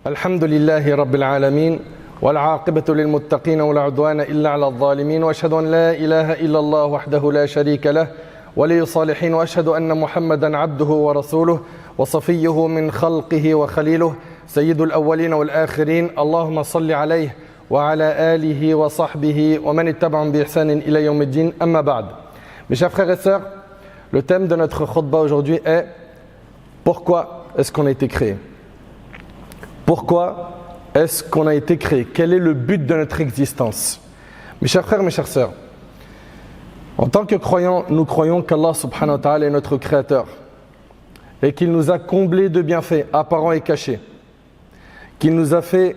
الحمد لله رب العالمين والعاقبة للمتقين ولا عدوان إلا على الظالمين وأشهد أن لا إله إلا الله وحده لا شريك له ولي الصالحين وأشهد أن محمدا عبده ورسوله وصفيه من خلقه وخليله سيد الأولين والآخرين اللهم صل عليه وعلى آله وصحبه ومن اتبعهم بإحسان إلى يوم الدين أما بعد. Mes chers frères et sœurs, le thème de notre khutbah aujourd'hui est pourquoi est-ce qu'on a été créé? Pourquoi est-ce qu'on a été créé? Quel est le but de notre existence? Mes chers frères, mes chères sœurs, en tant que croyants, nous croyons qu'Allah subhanahu wa ta'ala est notre créateur et qu'il nous a comblés de bienfaits apparents et cachés, qu'il nous a fait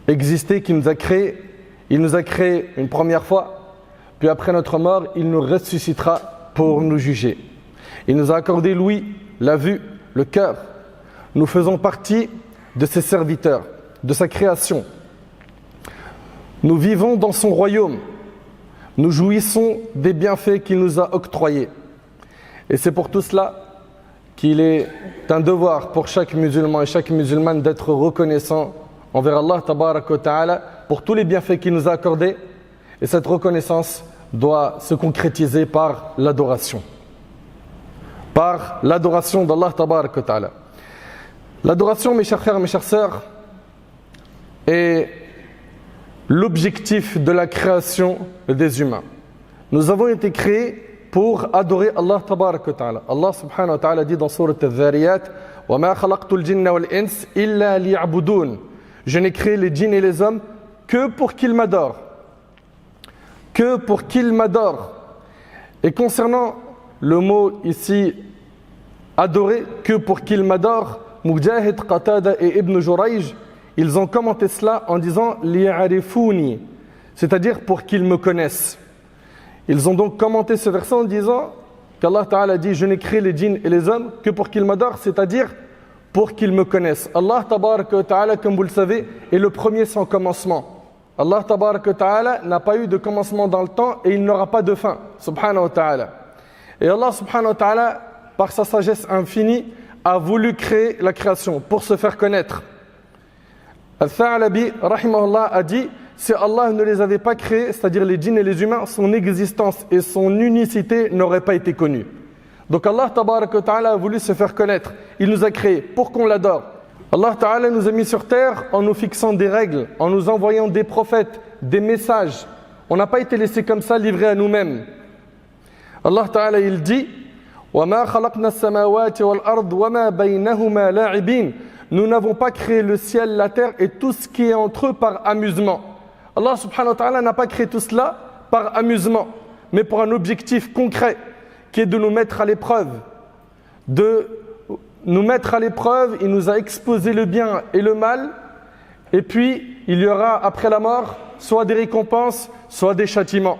exister, qu'il nous a créé. Il nous a créé une première fois, puis après notre mort, il nous ressuscitera pour nous juger. Il nous a accordé l'ouïe, la vue, le cœur. Nous faisons partie de ses serviteurs, de sa création. Nous vivons dans son royaume. Nous jouissons des bienfaits qu'il nous a octroyés. Et c'est pour tout cela qu'il est un devoir pour chaque musulman et chaque musulmane d'être reconnaissant envers Allah tabaraka wa ta'ala pour tous les bienfaits qu'il nous a accordés. Et cette reconnaissance doit se concrétiser par l'adoration. Par l'adoration d'Allah tabaraka wa ta'ala. L'adoration, mes chers frères et mes chères sœurs, est l'objectif de la création des humains. Nous avons été créés pour adorer Allah tabaraka wa ta'ala. Allah subhanahu wa ta'ala dit dans sourate Al-Dhariyat وَمَا خَلَقْتُ الْجِنَّ وَالْإِنسِ إِلَّا لِيَعْبُدُونَ. Je n'ai créé les djinns et les hommes que pour qu'ils m'adorent. Que pour qu'ils m'adorent. Et concernant le mot ici adorer, que pour qu'ils m'adorent, Mujahid, Qatada et Ibn Jurayj, ils ont commenté cela en disant liya'rifuni, c'est-à-dire pour qu'ils me connaissent. Ils ont donc commenté ce verset en disant qu'Allah Ta'ala dit je n'ai créé les djinns et les hommes que pour qu'ils m'adorent, c'est-à-dire pour qu'ils me connaissent. Allah Tabaraka wa Ta'ala, comme vous le savez, est le premier sans commencement. Allah Tabaraka wa Ta'ala n'a pas eu de commencement dans le temps et il n'aura pas de fin. Subhanahu wa Ta'ala. Et Allah Subhanahu wa Ta'ala, par sa sagesse infinie, a voulu créer la création pour se faire connaître. Al-Tha'labi, rahimahullah, a dit si Allah ne les avait pas créés, c'est-à-dire les djinns et les humains, son existence et son unicité n'auraient pas été connues. Donc Allah tabaraka wa ta'ala a voulu se faire connaître. Il nous a créés pour qu'on l'adore. Allah ta'ala nous a mis sur terre en nous fixant des règles, en nous envoyant des prophètes, des messages. On n'a pas été laissés comme ça, livrés à nous-mêmes. Allah ta'ala il dit وَمَا خَلَقْنَا السَّمَاوَاتِ وَالْأَرْضِ وَمَا بَيْنَهُمَا لَاعِبِينَ. Nous n'avons pas créé le ciel, la terre et tout ce qui est entre eux par amusement. Allah subhanahu wa ta'ala n'a pas créé tout cela par amusement, mais pour un objectif concret, qui est de nous mettre à l'épreuve. De nous mettre à l'épreuve, il nous a exposé le bien et le mal, et puis il y aura après la mort soit des récompenses, soit des châtiments.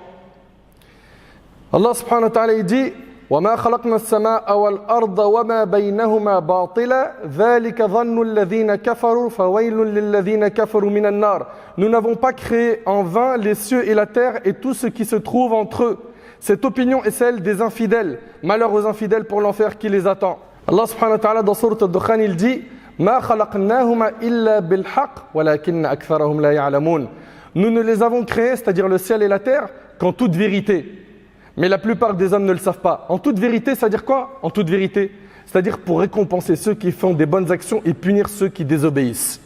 Allah subhanahu wa ta'ala il dit وَمَا خَلَقْنَا السَّمَاءَ وَالْأَرْضَ وَمَا بَيْنَهُمَا بَاطِلًا ذَلِكَ ظَنُّ الَّذِينَ كَفَرُوا فَوَيْلٌ لِلَّذِينَ كَفَرُوا مِنَ النَّارِ. Nous n'avons pas créé en vain les cieux et la terre et tout ce qui se trouve entre eux. Cette opinion est celle des infidèles. Malheur aux infidèles pour l'enfer qui les attend. Allah subhanahu wa ta'ala dans sourate Ad-Dukhan il dit مَا خَلَقْنَاهُمَا إِلَّا بِالْحَقِّ وَلَكِنَّ أَكْثَرَهُمْ لَا يَعْلَمُونَ. Nous ne les avons créés, c'est-à-dire le ciel et la terre, qu'en toute vérité. Mais la plupart des hommes ne le savent pas. En toute vérité, c'est-à-dire quoi? En toute vérité, c'est-à-dire pour récompenser ceux qui font des bonnes actions et punir ceux qui désobéissent.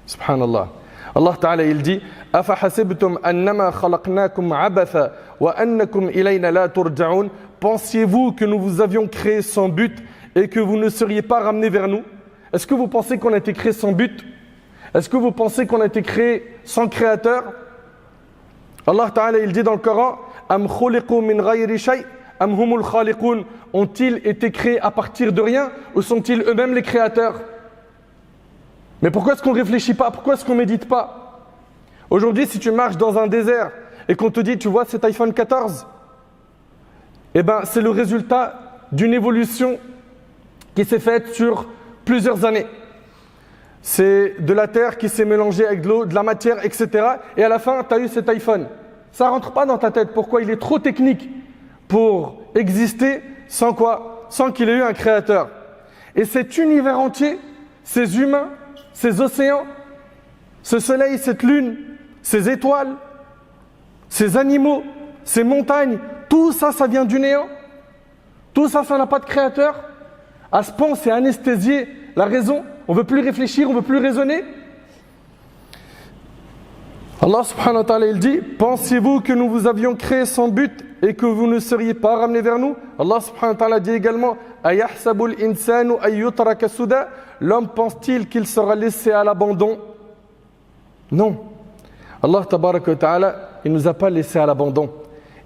Subhanallah. Allah Ta'ala il dit أَفَحَسِبْتُمْ أَنَّمَا خَلَقْنَاكُمْ عَبَثًا وَأَنَّكُمْ إِلَيْنَا لَا تُرْجَعُونَ. Pensiez-vous que nous vous avions créé sans but et que vous ne seriez pas ramenés vers nous? Est-ce que vous pensez qu'on a été créé sans but? Est-ce que vous pensez qu'on a été créé sans créateur? Allah Ta'ala il dit dans le Coran Am khuliqu min ghayri shay am humul khaliqun. Ont-ils été créés à partir de rien ou sont-ils eux-mêmes les créateurs? Mais pourquoi est-ce qu'on ne réfléchit pas? Pourquoi est-ce qu'on ne médite pas? Aujourd'hui, si tu marches dans un désert et qu'on te dit tu vois cet iPhone 14, eh ben c'est le résultat d'une évolution qui s'est faite sur plusieurs années. C'est de la terre qui s'est mélangée avec de l'eau, de la matière, etc. Et à la fin, tu as eu cet iPhone. Ça ne rentre pas dans ta tête. Pourquoi? Il est trop technique pour exister sans quoi? Sans qu'il ait eu un créateur. Et cet univers entier, ces humains, ces océans, ce soleil, cette lune, ces étoiles, ces animaux, ces montagnes, tout ça, ça vient du néant. Tout ça, ça n'a pas de créateur. À ce point, c'est anesthésier la raison. On ne veut plus réfléchir, on ne veut plus raisonner. Allah subhanahu wa ta'ala, il dit, pensez-vous que nous vous avions créé sans but et que vous ne seriez pas ramenés vers nous? Allah subhanahu wa ta'ala dit également, ayahsabul insanu ayyutraka suda. L'homme pense-t-il qu'il sera laissé à l'abandon? Non. Allah tabaraka wa ta'ala, il ne nous a pas laissés à l'abandon.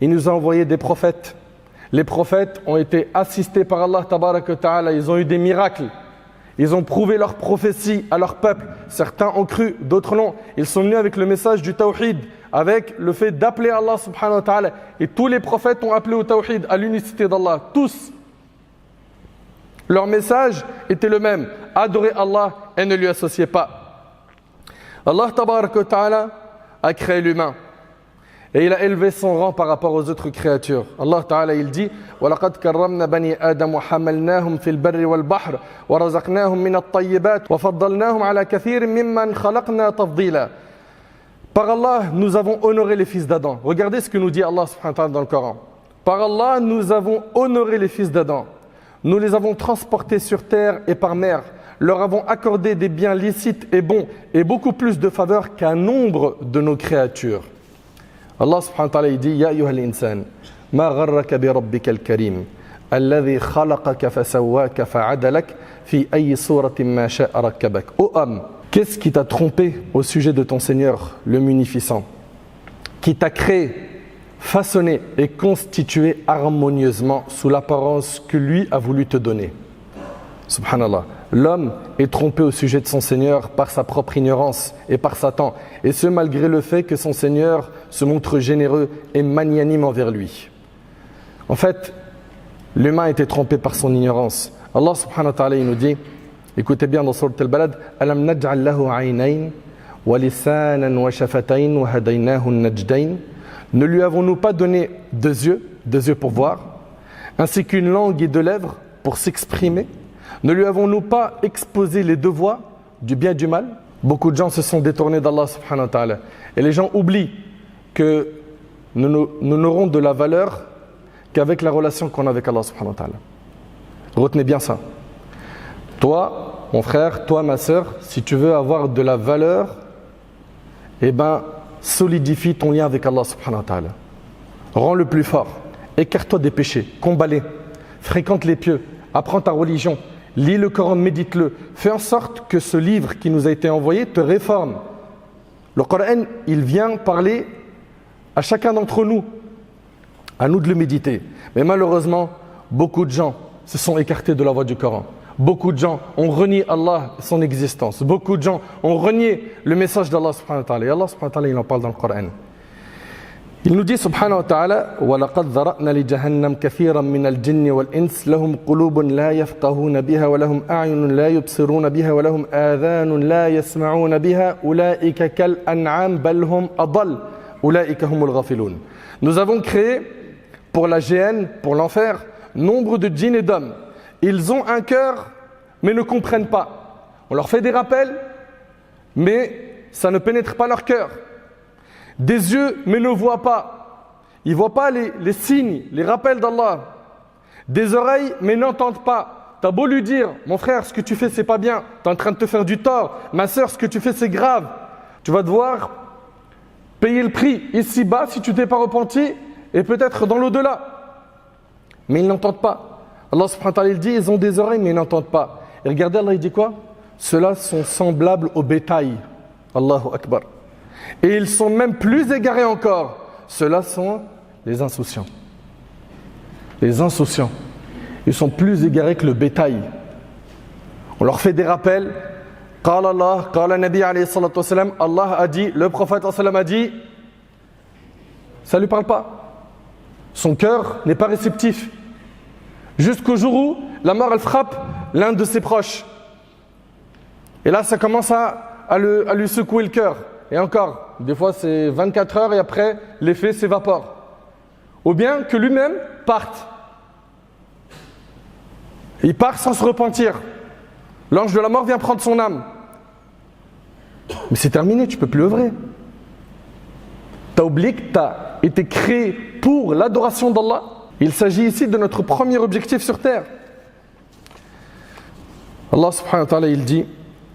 Il nous a envoyé des prophètes. Les prophètes ont été assistés par Allah tabaraka wa ta'ala. Ils ont eu des miracles. Ils ont prouvé leur prophétie à leur peuple. Certains ont cru, d'autres non. Ils sont venus avec le message du tawhid, avec le fait d'appeler Allah subhanahu wa ta'ala. Et tous les prophètes ont appelé au tawhid, à l'unicité d'Allah. Tous. Leur message était le même. Adorez Allah et ne lui associez pas. Allah tabaraka wa ta'ala a créé l'humain. Et il a élevé son rang par rapport aux autres créatures. Allah Ta'ala, il dit وَلَقَدْ كَرَّمْنَا بَنِي آدَمَ وَحَمَلْنَاهُمْ فِي الْبَرِّ وَالْبَحْرِ وَرَزَقْنَاهُمْ مِنَ الطَّيِّبَاتِ وَفَضَّلْنَاهُمْ عَلَى كَثِيرٍ مِّمَّنْ خَلَقْنَا تَفْضِيلًا. Par Allah, nous avons honoré les fils d'Adam. Regardez ce que nous dit Allah subhanahu wa ta'ala dans le Coran. Par Allah, nous avons honoré les fils d'Adam. Nous les avons transportés sur terre et par mer. Leur avons accordé des biens licites et bons et beaucoup plus de faveurs qu'un nombre de nos créatures. Allah subhanahu wa ta'ala dit Ya ayyuhal insan ma gharraka bi rabbikal karim alladhi khalaqaka fasawwaka fa'adalak fi ayyi suratin ma sha'a rakkabak. Ô homme, qu'est-ce qui t'a trompé au sujet de ton Seigneur, le munificent, qui t'a créé, façonné et constitué harmonieusement sous l'apparence que lui a voulu te donner. Subhanallah. L'homme est trompé au sujet de son Seigneur par sa propre ignorance et par Satan, et ce malgré le fait que son Seigneur se montre généreux et magnanime envers lui. En fait, l'humain a été trompé par son ignorance. Allah subhanahu wa ta'ala il nous dit, écoutez bien dans Sourate Al-Balad, Alam naj'al lahu 'aynayn wa lisanan wa shafatayn wa hadaynahu an-najdayn. Ne lui avons-nous pas donné deux yeux pour voir, ainsi qu'une langue et deux lèvres pour s'exprimer? Ne lui avons-nous pas exposé les deux voies, du bien et du mal? Beaucoup de gens se sont détournés d'Allah subhanahu wa ta'ala. Et les gens oublient que nous n'aurons de la valeur qu'avec la relation qu'on a avec Allah subhanahu wa ta'ala. Retenez bien ça. Toi, mon frère, toi, ma sœur, si tu veux avoir de la valeur, eh ben, solidifie ton lien avec Allah subhanahu wa ta'ala. Rends-le plus fort. Écarte-toi des péchés. Combat-les. Fréquente les pieux. Apprends ta religion. Lis le Coran, médite-le. Fais en sorte que ce livre qui nous a été envoyé te réforme. Le Coran, il vient parler à chacun d'entre nous. À nous de le méditer. Mais malheureusement, beaucoup de gens se sont écartés de la voie du Coran. Beaucoup de gens ont renié Allah et son existence. Beaucoup de gens ont renié le message d'Allah subhanahu wa ta'ala. Et Allah subhanahu wa ta'ala, il en parle dans le Coran. Il nous dit subhanahu wa ta'ala وَلَقَدْ ذَرَأْنَا لِجَهَنَّمَ كَثِيرًا مِنَ الْجِنِّ وَالْإِنسِ لَهُمْ قُلُوبٌ لَا يَفْقَهُونَ بِهَا وَلَهُمْ أَعْيُنٌ لَا يُبْصِرُونَ بِهَا وَلَهُمْ آذَانٌ لَا يَسْمَعُونَ بِهَا أُولَئِكَ كَالْأَنْعَامِ بَلْ هُمْ أَضَلُّ أُولَئِكَ هُمُ الْغَافِلُونَ. Nous avons créé pour la géhenne, pour l'enfer, nombre de djinns et d'hommes. Ils ont un cœur mais ne comprennent pas. On leur fait des rappels mais ça ne pénètre pas leur cœur. Des yeux, mais ne voient pas. Ils ne voient pas les signes, les rappels d'Allah. Des oreilles, mais n'entendent pas. Tu as beau lui dire, mon frère, ce que tu fais, c'est pas bien. Tu es en train de te faire du tort. Ma sœur, ce que tu fais, c'est grave. Tu vas devoir payer le prix ici-bas si tu t'es pas repenti et peut-être dans l'au-delà. Mais ils n'entendent pas. Allah subhanahu wa ta'ala, il dit, ils ont des oreilles, mais ils n'entendent pas. Et regardez, Allah, il dit quoi? Ceux-là sont semblables au bétail. Allahu Akbar. Et ils sont même plus égarés encore. Ceux-là sont les insouciants. Les insouciants. Ils sont plus égarés que le bétail. On leur fait des rappels. Qala Allah, qala Nabi alayhi salatu wa salam. Allah a dit, le prophète a dit, ça ne lui parle pas. Son cœur n'est pas réceptif. Jusqu'au jour où la mort elle frappe l'un de ses proches. Et là ça commence à lui secouer le cœur. Et encore, des fois c'est 24 heures et après l'effet s'évapore. Ou bien que lui-même parte. Il part sans se repentir. L'ange de la mort vient prendre son âme. Mais c'est terminé, tu ne peux plus œuvrer. Tu as oublié que tu as été créé pour l'adoration d'Allah. Il s'agit ici de notre premier objectif sur terre. Allah subhanahu wa ta'ala, il dit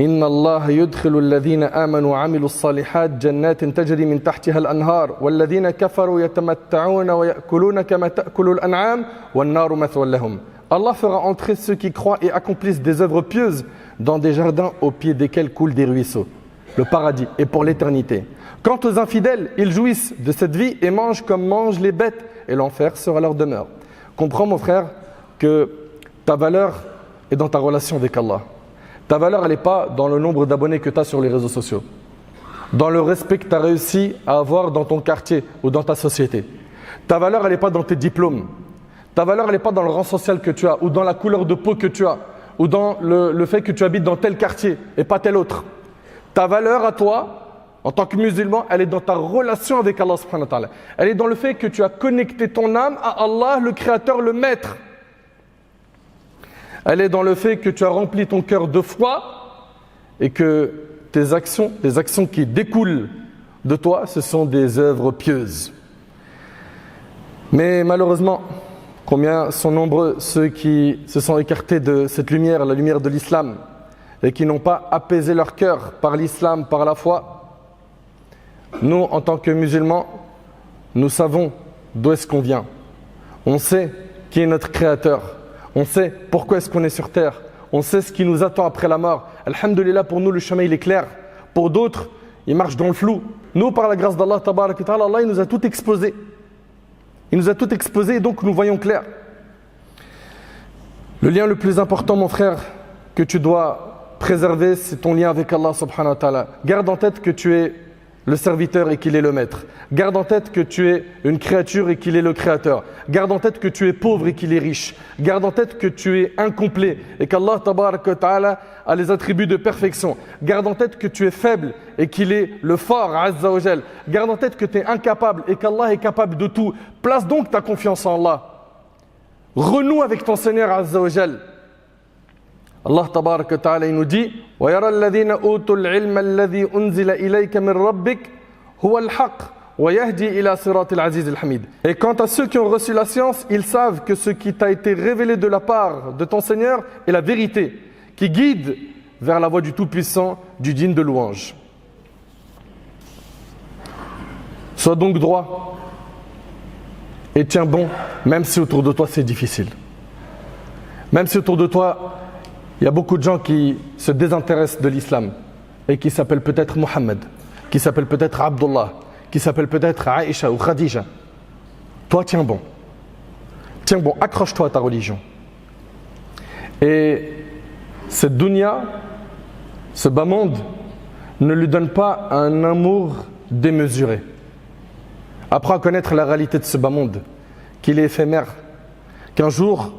إن الله يدخل الذين آمنوا وعملوا الصالحات جنات تجري من تحتها الأنهار والذين كفروا يتمتعون ويأكلون كما تأكل الأنعام والنار مثوى لهم. Allah fera entrer ceux qui croient et accomplissent des œuvres pieuses dans des jardins au pied desquels coulent des ruisseaux. Le paradis est pour l'éternité. Quant aux infidèles, ils jouissent de cette vie et mangent comme mangent les bêtes et l'enfer sera leur demeure. Comprends mon frère que ta valeur est dans ta relation avec Allah. Ta valeur, elle n'est pas dans le nombre d'abonnés que tu as sur les réseaux sociaux, dans le respect que tu as réussi à avoir dans ton quartier ou dans ta société. Ta valeur, elle n'est pas dans tes diplômes. Ta valeur, elle n'est pas dans le rang social que tu as, ou dans la couleur de peau que tu as, ou dans le fait que tu habites dans tel quartier et pas tel autre. Ta valeur à toi, en tant que musulman, elle est dans ta relation avec Allah subhanahu wa ta'ala. Elle est dans le fait que tu as connecté ton âme à Allah, le Créateur, le Maître. Elle est dans le fait que tu as rempli ton cœur de foi et que tes actions, les actions qui découlent de toi, ce sont des œuvres pieuses. Mais malheureusement, combien sont nombreux ceux qui se sont écartés de cette lumière, la lumière de l'islam, et qui n'ont pas apaisé leur cœur par l'islam, par la foi. Nous, en tant que musulmans, nous savons d'où est-ce qu'on vient. On sait qui est notre Créateur. On sait pourquoi est-ce qu'on est sur terre. On sait ce qui nous attend après la mort. Alhamdulillah, pour nous, le chemin il est clair. Pour d'autres, ils marchent dans le flou. Nous, par la grâce d'Allah, tabarak wa ta'ala, Allah il nous a tout exposé. Il nous a tout exposé et donc nous voyons clair. Le lien le plus important, mon frère, que tu dois préserver, c'est ton lien avec Allah subhanahu wa ta'ala. Garde en tête que tu es le serviteur et qu'il est le maître. Garde en tête que tu es une créature et qu'il est le créateur. Garde en tête que tu es pauvre et qu'il est riche. Garde en tête que tu es incomplet et qu'Allah tabarak wa ta'ala a les attributs de perfection. Garde en tête que tu es faible et qu'il est le fort, azza wa jal. Garde en tête que tu es incapable et qu'Allah est capable de tout. Place donc ta confiance en Allah. Renoue avec ton Seigneur, azza wa jal. Allah tabarak wa ta'ala il nous dit وَيَرَى الَّذِينَ أُوتُوا الْعِلْمَ الَّذِي أُنزِلَ إِلَيْكَ مِنْ رَبِّكَ هُوَ الْحَقُّ وَيَهْدِي إِلَى صِرَاطِ الْعَزِيزِ الْحَمِيدِ. Et quant à ceux qui ont reçu la science, ils savent que ce qui t'a été révélé de la part de ton Seigneur est la vérité, qui guide vers la voie du Tout-Puissant, du digne de louange. Sois donc droit et tiens bon, même si autour de toi c'est difficile. Même si autour de toi, il y a beaucoup de gens qui se désintéressent de l'islam et qui s'appellent peut-être Mohammed, qui s'appellent peut-être Abdullah, qui s'appellent peut-être Aïcha ou Khadija. Toi, tiens bon. Tiens bon, accroche-toi à ta religion. Et cette dunya, ce bas monde, ne lui donne pas un amour démesuré. Apprends à connaître la réalité de ce bas monde, qu'il est éphémère, qu'un jour,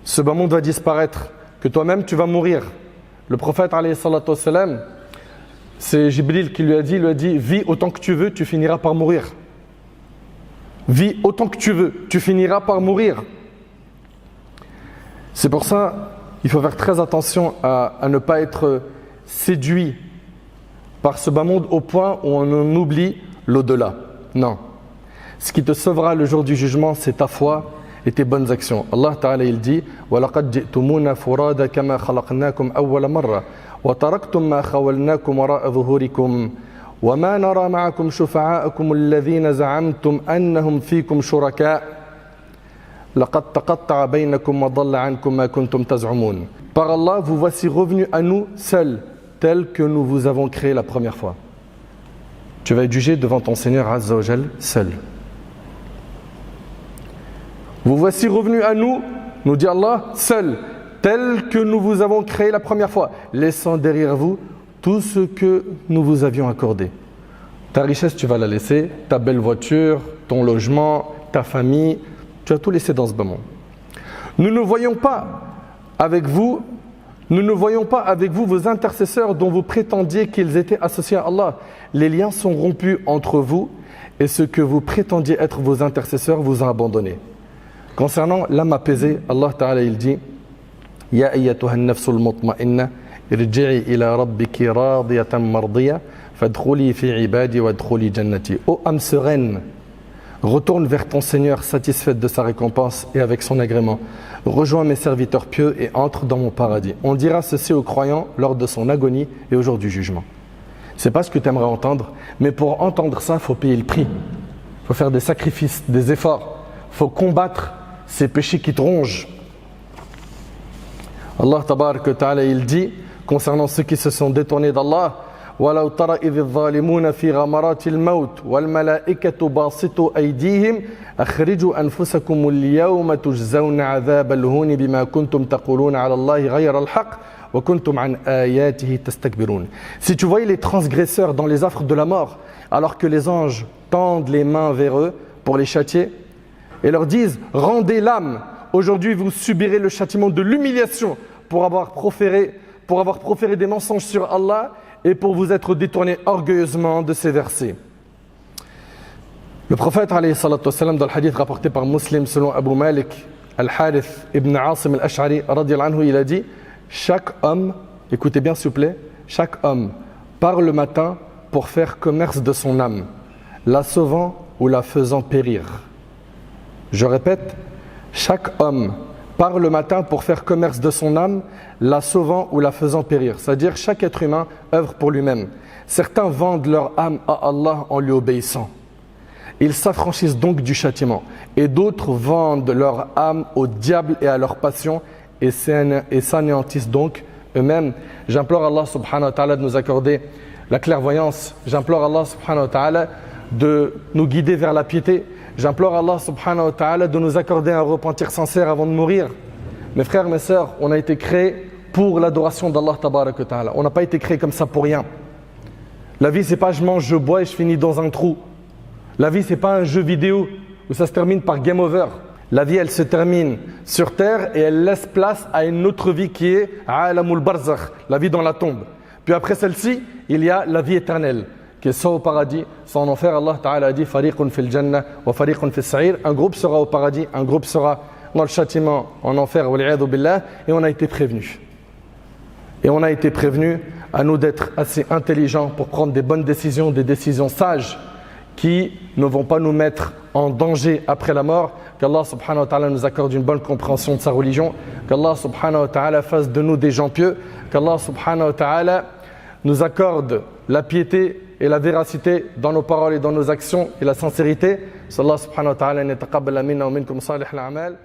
ce bas monde va disparaître, que toi-même tu vas mourir. Le prophète alayhi salatu wassalam, c'est Jibril qui lui a dit vis autant que tu veux, tu finiras par mourir. Vis autant que tu veux, tu finiras par mourir. C'est pour ça il faut faire très attention à ne pas être séduit par ce bas monde au point où on en oublie l'au-delà. Non. Ce qui te sauvera le jour du jugement, c'est ta foi et tes bonnes actions. Allah Ta'ala il dit وَلَقَدْ جِئْتُمُونَ فُرَادًا كَمَا خَلَقْنَاكُمْ أَوَّلَ مَرَّةٍ وَتَرَكْتُمْ مَا خَوَّلْنَاكُمْ وَرَاءَ ظُهُورِكُمْ وَمَا نَرَى مَعَكُمْ شُفَعَاءَكُمُ الَّذِينَ زَعَمْتُمْ أَنَّهُمْ فِيكُمْ شُرَكَاءُ لَقَدْ تَقَطَّعَ بَيْنَكُمْ وَضَلَّ عَنْكُمْ مَا كُنْتُمْ تَزْعُمُونَ. Par Allah, vous voici revenus à nous seuls, tels que nous vous avons créés la première fois. Tu vas être jugé devant ton Seigneur Azza wa Jal seul. Vous voici revenus à nous, nous dit Allah, seuls, tels que nous vous avons créés la première fois, laissant derrière vous tout ce que nous vous avions accordé. Ta richesse, tu vas la laisser, ta belle voiture, ton logement, ta famille, tu as tout laissé dans ce bas monde. Nous ne voyons pas avec vous vos intercesseurs dont vous prétendiez qu'ils étaient associés à Allah. Les liens sont rompus entre vous et ce que vous prétendiez être vos intercesseurs vous a abandonné. Concernant l'âme apaisée, Allah Ta'ala il dit Ya ayyatuha an-nafsul mutma'inna Irji'i ila rabbiki radiyatan mardiya fadkhuli fi ibadi wadkhuli jannati. Ô âme sereine, retourne vers ton Seigneur satisfaite de sa récompense et avec son agrément. Rejoins mes serviteurs pieux et entre dans mon paradis. On dira ceci aux croyants lors de son agonie et au jour du jugement. C'est pas ce que tu aimerais entendre, mais pour entendre ça, il faut payer le prix. Il faut faire des sacrifices, des efforts. Il faut combattre ces péchés qui te rongent. Allah tabarak wa ta'ala, il dit concernant ceux qui se sont détournés d'Allah: وَلَوْ تَرَ إِذِ الظَّالِمُونَ فِي غَمَرَاتِ الْمَوْتِ وَالْمَلَائِكَةُ بَاسِطُو أَيْدِيهِمْ أَخْرِجُوا أَنفُسَكُمُ الْيَوْمَ تُجْزَوْنَ عَذَابَ الْهُونِ بِمَا كُنْتُمْ تَقُولُونَ عَلَى اللَّهِ غَيْرَ الْحَقِّ وَكُنْتُمْ عَنْ آيَاتِهِ تَسْتَكْبِرُونَ. Si tu voyais les transgresseurs dans les affres de la mort, alors que les anges tendent les mains vers eux pour les châtier et leur disent: rendez l'âme, aujourd'hui vous subirez le châtiment de l'humiliation pour avoir proféré des mensonges sur Allah et pour vous être détourné orgueilleusement de ces versets. Le prophète alayhi salatu wassalam, dans le hadith rapporté par Muslim selon Abu Malik al-Harith ibn Asim al-Ash'ari radiyallahu anhu, il a dit: chaque homme, écoutez bien s'il vous plaît, chaque homme part le matin pour faire commerce de son âme, la sauvant ou la faisant périr. Je répète, chaque homme part le matin pour faire commerce de son âme, la sauvant ou la faisant périr. C'est-à-dire chaque être humain œuvre pour lui-même. Certains vendent leur âme à Allah en lui obéissant. Ils s'affranchissent donc du châtiment. Et d'autres vendent leur âme au diable et à leur passion et s'anéantissent donc eux-mêmes. J'implore Allah subhanahu wa ta'ala de nous accorder la clairvoyance. J'implore Allah subhanahu wa ta'ala de nous guider vers la piété. J'implore Allah subhanahu wa ta'ala de nous accorder un repentir sincère avant de mourir. Mes frères, mes sœurs, on a été créés pour l'adoration d'Allah tabarak wa ta'ala. On n'a pas été créés comme ça pour rien. La vie, c'est pas je mange, je bois et je finis dans un trou. La vie, c'est pas un jeu vidéo où ça se termine par game over. La vie, elle se termine sur terre et elle laisse place à une autre vie qui est alamul barzakh, la vie dans la tombe. Puis après celle-ci, il y a la vie éternelle, qui est soit au paradis, soit en enfer. Allah Ta'ala a dit: Fariqun fil jannah wa fariqun fis sa'ir. Un groupe sera au paradis, un groupe sera dans le châtiment en enfer, wal-'iyadhu billah. Et on a été prévenus. Et on a été prévenus à nous d'être assez intelligents pour prendre des bonnes décisions, des décisions sages qui ne vont pas nous mettre en danger après la mort. Qu'Allah subhanahu wa ta'ala nous accorde une bonne compréhension de sa religion. Qu'Allah subhanahu wa ta'ala fasse de nous des gens pieux. Qu'Allah subhanahu wa ta'ala nous accorde la piété et la véracité dans nos paroles et dans nos actions et la sincérité. Sallallahu subhanahu wa ta'ala an yataqabbala minna wa minkum salih al-a'mal.